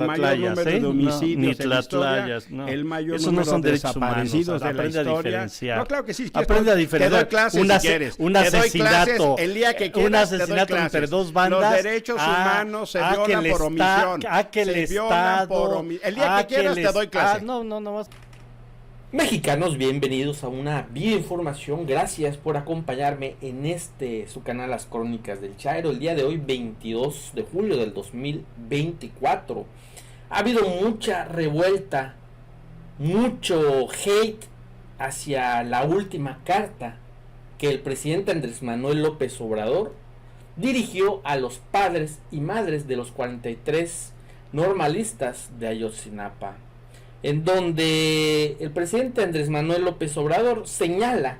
mayor número de homicidios en la historia, el mayor número de desaparecidos de la historia. No, claro que sí. Aprende a diferenciar. Te doy clases si quieres. Un asesinato, el día que quieras, un asesinato entre dos bandas. Los derechos humanos se violan por omisión. El día que quieras te doy clases. No. Mexicanos, bienvenidos a una bioinformación. Gracias por acompañarme en su canal Las Crónicas del Chairo. El día de hoy, 22 de julio del 2024. Ha habido mucha revuelta, mucho hate hacia la última carta que el presidente Andrés Manuel López Obrador dirigió a los padres y madres de los 43 normalistas de Ayotzinapa, en donde el presidente Andrés Manuel López Obrador señala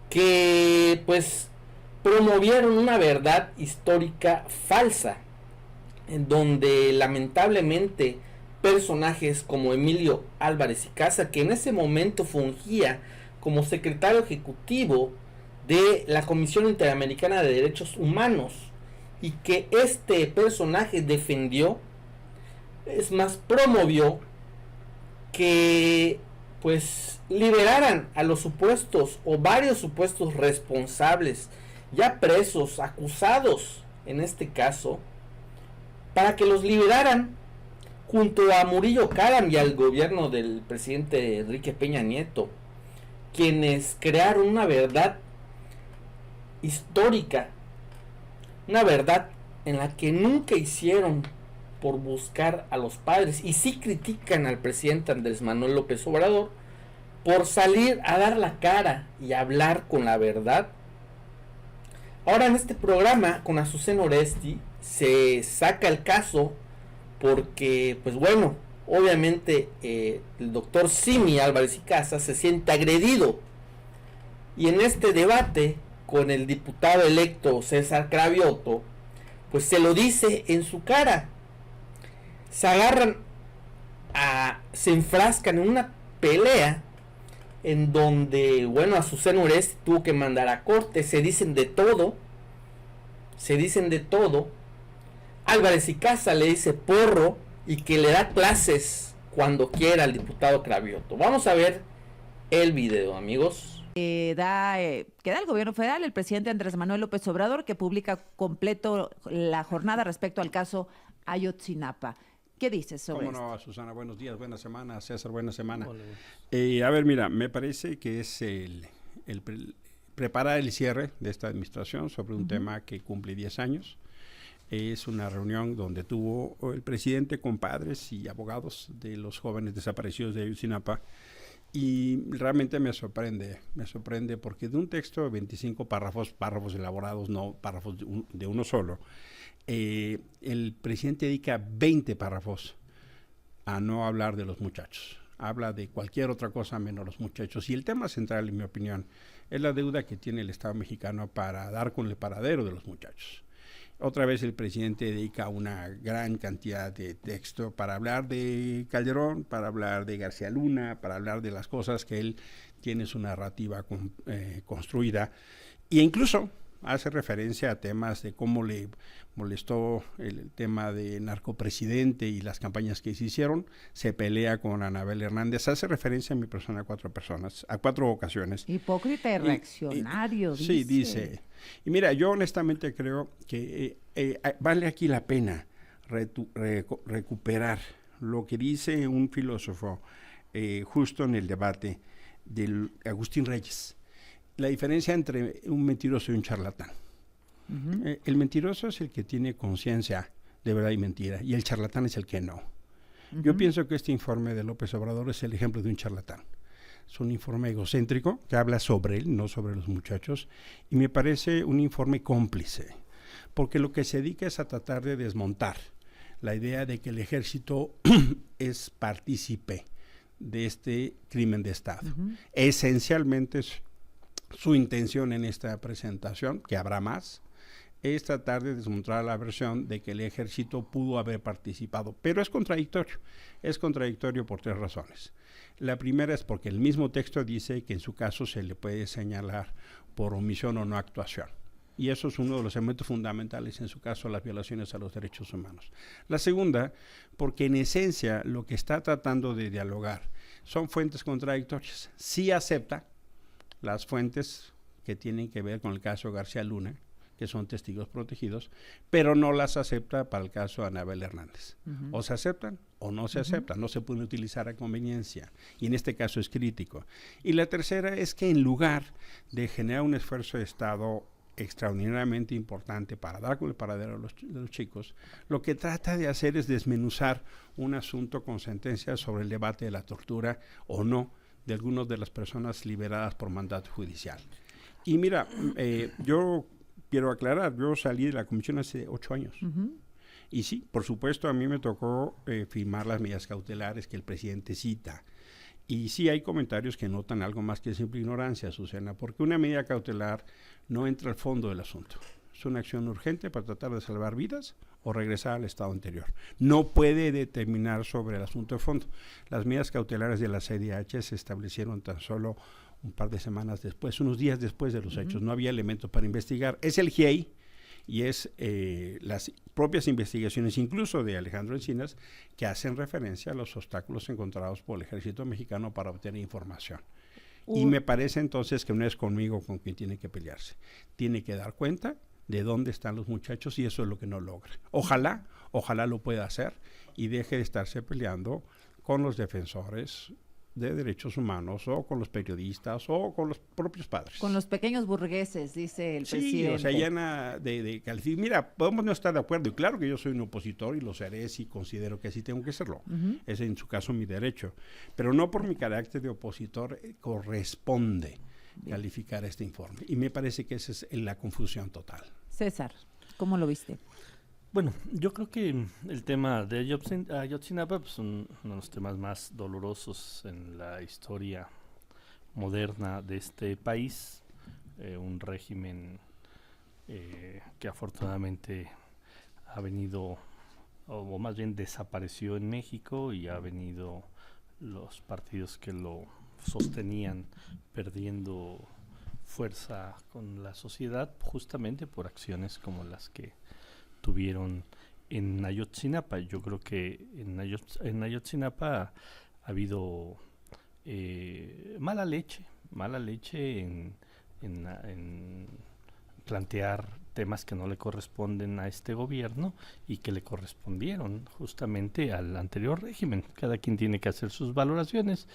que pues promovieron una verdad histórica falsa, en donde lamentablemente personajes como Emilio Álvarez y Casa, que en ese momento fungía como secretario ejecutivo de la Comisión Interamericana de Derechos Humanos, y que este personaje defendió, es más, promovió que pues liberaran a los supuestos o varios supuestos responsables, ya presos, acusados en este caso, para que los liberaran junto a Murillo Karam y al gobierno del presidente Enrique Peña Nieto, quienes crearon una verdad histórica, una verdad en la que nunca hicieron por buscar a los padres, y sí critican al presidente Andrés Manuel López Obrador por salir a dar la cara y hablar con la verdad. Ahora en este programa con Azucena Oresti se saca el caso porque, pues bueno, obviamente el doctor Simi Álvarez y Casa se siente agredido, y en este debate con el diputado electo César Cravioto, pues se lo dice en su cara. Se agarran, se enfrascan en una pelea en donde, bueno, Azucena Oresti tuvo que mandar a corte, se dicen de todo. Álvarez y Casa le dice porro y que le da clases cuando quiera al diputado Cravioto. Vamos a ver el video, amigos. Queda el gobierno federal, el presidente Andrés Manuel López Obrador, que publica completo la jornada respecto al caso Ayotzinapa. ¿Qué dices sobre esto? ¿Cómo no, Susana? Buenos días, buena semana. César, buena semana. A ver, mira, me parece que es preparar el cierre de esta administración sobre un tema que cumple 10 años. Es una reunión donde tuvo el presidente con padres y abogados de los jóvenes desaparecidos de Ayotzinapa, y realmente me sorprende porque de un texto de 25 párrafos elaborados, no párrafos de uno solo, el presidente dedica 20 párrafos a no hablar de los muchachos. Habla de cualquier otra cosa menos los muchachos. Y el tema central, en mi opinión, es la deuda que tiene el Estado mexicano para dar con el paradero de los muchachos. Otra vez el presidente dedica una gran cantidad de texto para hablar de Calderón, para hablar de García Luna, para hablar de las cosas que él tiene su narrativa construida, e incluso hace referencia a temas de cómo le molestó el tema de narcopresidente y las campañas que se hicieron. Se pelea con Anabel Hernández, hace referencia a mi persona a 4 ocasiones. Hipócrita y reaccionario, dice. Sí, dice. Y mira, yo honestamente creo que vale aquí la pena recuperar lo que dice un filósofo justo en el debate de Agustín Reyes. La diferencia entre un mentiroso y un charlatán. El mentiroso es el que tiene conciencia de verdad y mentira, y el charlatán es el que no. Yo pienso que este informe de López Obrador es el ejemplo de un charlatán. Es un informe egocéntrico que habla sobre él, no sobre los muchachos, y me parece un informe cómplice, porque lo que se dedica es a tratar de desmontar la idea de que el ejército es partícipe de este crimen de Estado. Esencialmente su intención en esta presentación, que habrá más, es tratar de desmontar la versión de que el ejército pudo haber participado, pero es contradictorio por 3 razones. La primera es porque el mismo texto dice que en su caso se le puede señalar por omisión o no actuación. Y eso es uno de los elementos fundamentales, en su caso, las violaciones a los derechos humanos. La segunda, porque en esencia lo que está tratando de dialogar son fuentes contradictorias. Sí acepta las fuentes que tienen que ver con el caso García Luna, que son testigos protegidos, pero no las acepta para el caso de Anabel Hernández. O se aceptan o no se aceptan, no se pueden utilizar a conveniencia, y en este caso es crítico. Y la tercera es que en lugar de generar un esfuerzo de Estado extraordinariamente importante para dar con el paradero de los chicos, lo que trata de hacer es desmenuzar un asunto con sentencias sobre el debate de la tortura o no de algunas de las personas liberadas por mandato judicial. Y mira, yo quiero aclarar, yo salí de la comisión hace 8 años. Y sí, por supuesto, a mí me tocó firmar las medidas cautelares que el presidente cita. Y sí hay comentarios que notan algo más que simple ignorancia, Susana, porque una medida cautelar no entra al fondo del asunto. Es una acción urgente para tratar de salvar vidas o regresar al estado anterior. No puede determinar sobre el asunto de fondo. Las medidas cautelares de la CIDH se establecieron tan solo un par de semanas después, unos días después de los hechos. No había elementos para investigar. Es el GIEI y es las propias investigaciones, incluso de Alejandro Encinas, que hacen referencia a los obstáculos encontrados por el ejército mexicano para obtener información. Y me parece entonces que no es conmigo con quien tiene que pelearse. Tiene que dar cuenta de dónde están los muchachos y eso es lo que no logra. Ojalá lo pueda hacer y deje de estarse peleando con los defensores de derechos humanos o con los periodistas o con los propios padres. Con los pequeños burgueses, dice el presidente. Sí, o sea, llena de calificación. Mira, podemos no estar de acuerdo, y claro que yo soy un opositor y lo seré si considero que así tengo que serlo. Es en su caso mi derecho. Pero no por mi carácter de opositor corresponde calificar este informe. Y me parece que esa es la confusión total. César, ¿cómo lo viste? Bueno, yo creo que el tema de Ayotzinapa es uno de los temas más dolorosos en la historia moderna de este país. Un régimen que afortunadamente ha venido, o más bien desapareció en México, y ha venido los partidos que lo sostenían perdiendo fuerza con la sociedad, justamente por acciones como las que tuvieron en Ayotzinapa. Yo creo que en Ayotzinapa ha habido mala leche en plantear temas que no le corresponden a este gobierno y que le correspondieron justamente al anterior régimen. Cada quien tiene que hacer sus valoraciones.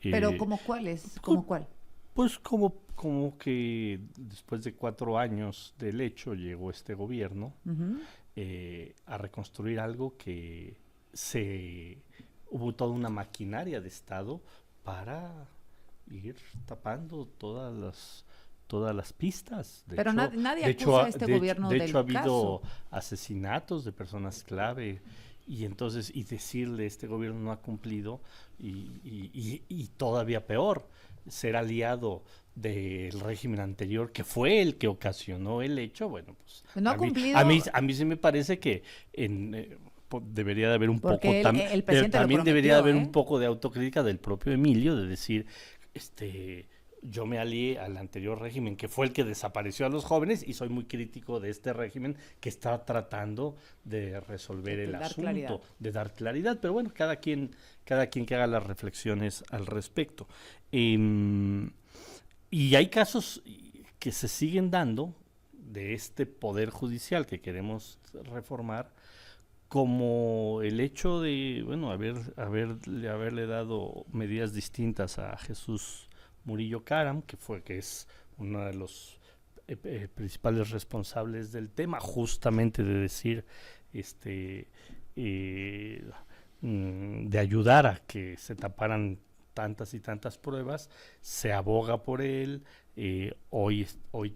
¿Pero como cuáles? ¿Como cuál? Pues como que después de 4 años del hecho llegó este gobierno a reconstruir algo que hubo toda una maquinaria de Estado para ir tapando todas las pistas. Pero nadie acusa a este gobierno del caso. De hecho, ha habido asesinatos de personas clave. Y entonces, decirle este gobierno no ha cumplido, y todavía peor, ser aliado del régimen anterior, que fue el que ocasionó el hecho, bueno, pues no ha cumplido. A mí sí me parece que debería de haber un poco, también debería de haber un poco de autocrítica del propio Emilio, de decir, yo me alié al anterior régimen, que fue el que desapareció a los jóvenes, y soy muy crítico de este régimen que está tratando de resolver el asunto, de dar claridad, pero bueno, cada quien que haga las reflexiones al respecto. Y hay casos que se siguen dando de este poder judicial que queremos reformar, como el hecho de, bueno, haberle dado medidas distintas a Jesús Murillo Caram, que es uno de los principales responsables del tema, justamente de decir, de ayudar a que se taparan tantas y tantas pruebas. Se aboga por él, hoy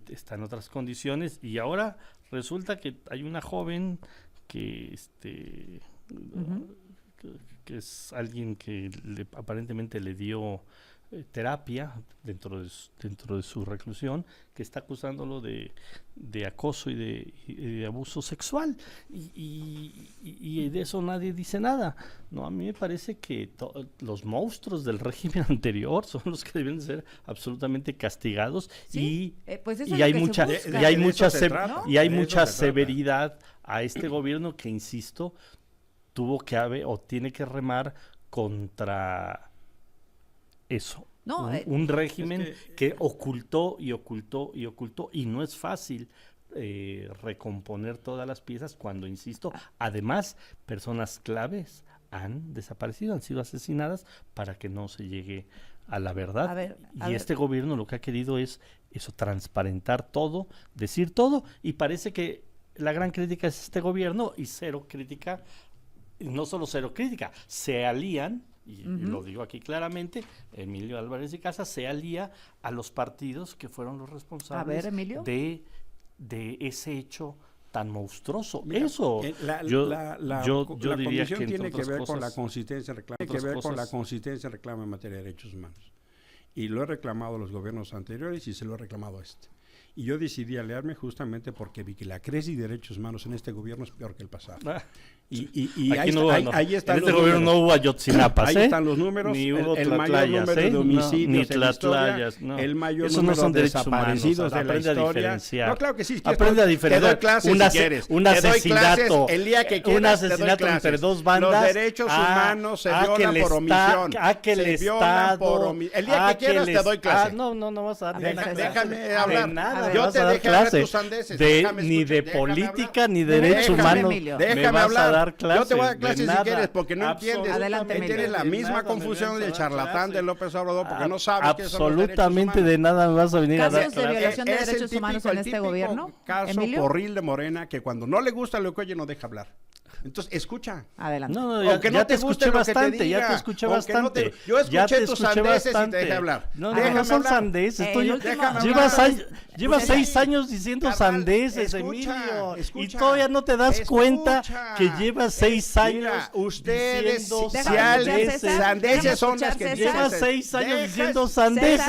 está en otras condiciones, y ahora resulta que hay una joven que que es alguien que aparentemente le dio terapia dentro de su reclusión, que está acusándolo de acoso y de abuso sexual, y de eso nadie dice nada. No, a mí me parece que los monstruos del régimen anterior son los que deben ser absolutamente castigados. Sí, pues eso es y lo hay que se mucha busca. y hay De mucha eso se trata, y hay de eso mucha se trata. severidad a este gobierno que, insisto, tuvo que haber o tiene que remar contra eso. No, un régimen es que ocultó y ocultó y ocultó, y no es fácil recomponer todas las piezas cuando, insisto, además personas claves han desaparecido, han sido asesinadas para que no se llegue a la verdad. A ver. Este gobierno lo que ha querido es eso, transparentar todo, decir todo, y parece que la gran crítica es este gobierno y cero crítica, y no solo cero crítica, se alían, y lo digo aquí claramente, Emilio Álvarez y Casas se alía a los partidos que fueron los responsables A ver, Emilio. de ese hecho tan monstruoso. Mira, Eso, la diría comisión que tiene que ver con la cosas, consistencia en reclamo en materia de derechos humanos. Y lo he reclamado a los gobiernos anteriores y se lo he reclamado a este. Y yo decidí aliarme justamente porque vi que la crisis de derechos humanos en este gobierno es peor que el pasado. Y aquí no hubo, ahí están en los este gobierno números. no hubo Ayotzinapa, Ahí están los números, ni hubo el mayor tlatlayas, número de homicidios ni en la historia, tlatlayas, no. el mayor Esos no número son de derechos desaparecidos humanos, de la aprende a historia. diferenciar. No, claro que sí. Aprende a diferenciar. Te doy clases si quieres. Un Te doy asesinato, clases el día que quieras, un asesinato te doy entre clases. dos bandas. Los derechos humanos se violan por omisión. Que el se violan Estado, por omisión. El día que quieras te doy clase. No vas a dar Deja- Déjame hablar. de nada, Yo vas te a dar dejé hablar clase tus sandeces. ni de política ni de Déjame, derechos humanos. Emilio. Me Déjame vas hablar. a dar clase. Yo te voy a dar de clases si nada. quieres, porque no entiendes. Adelante, Emilio. Tienes la De misma nada me confusión vas a del dar charlatán clase. de López Obrador, porque no sabes qué son los derechos Absolutamente humanos. de nada me vas a venir a dar ¿Casos de clase. violación de Es el derechos humanos en el este típico gobierno, caso Emilio? porril de Morena, que cuando no le gusta lo que oye no deja hablar. Entonces, escucha. Adelante. No, Aunque no ya te te guste escuché lo que te bastante, ya diga, te escuché aunque no bastante. te- yo escuché Ya te tus escuché sandeces y te bastante. dejé hablar. No, Déjame no son hablar. sandeces. El último- Déjame Llevas hablar. llevas Pues 6 sí. años diciendo Carnal, sandeces, escucha, Emilio. Y escucha, todavía no te das cuenta escucha. que llevas 6 años Mira, ustedes, diciendo si Déjame alguien, escuchar, César. sandeces Déjame son las escuchar, que César. dices. Llevas 6 años Dejas- diciendo sandeces.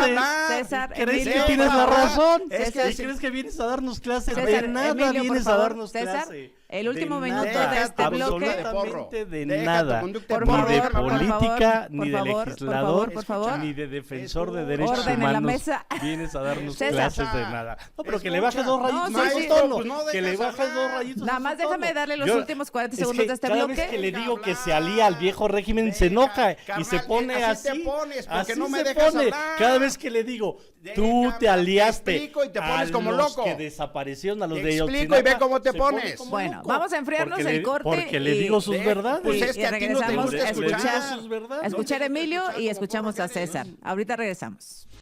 César, ¿Crees Emilio, que tienes la por favor. razón? Es que ¿Y crees que vienes a darnos clases? César, De nada Emilio, por vienes a favor. darnos César, clase. el último De minuto nada, de este bloque. absolutamente de Deja tu nada. conducta Por Ni favor, de por favor, política, por ni de favor, legislador, por favor. ni de defensor de Escucha. derechos Orden en la humanos. mesa. Vienes a darnos César. clases de nada. No, pero que le Escucha. bajes 2 rayitos No, a sí, ese sí. tono. Pues no Que le dejas bajes 2 hablar. rayitos a Nada ese más déjame tono. darle los últimos 40 es segundos que de este cada bloque. vez que le Deja digo que se hablar. alía al viejo régimen se enoja y Carnal, se pone así así. te pones, porque así no me se dejas pone. hablar. Cada vez que le digo, tú Déjame, te aliaste te explico y te pones a como los loco. que desaparecieron, a los Te de explico Ayotzinapa, y ve cómo te se pone pones. como Bueno, loco. vamos a enfriarnos Porque el le- corte Porque le y- digo sus verdades. Pues Y- es que y a ti no te regresamos gusta a escuchar. escuchar, sus verdades. a escuchar a Emilio y Como escuchamos porro a que eres. César. Ahorita regresamos.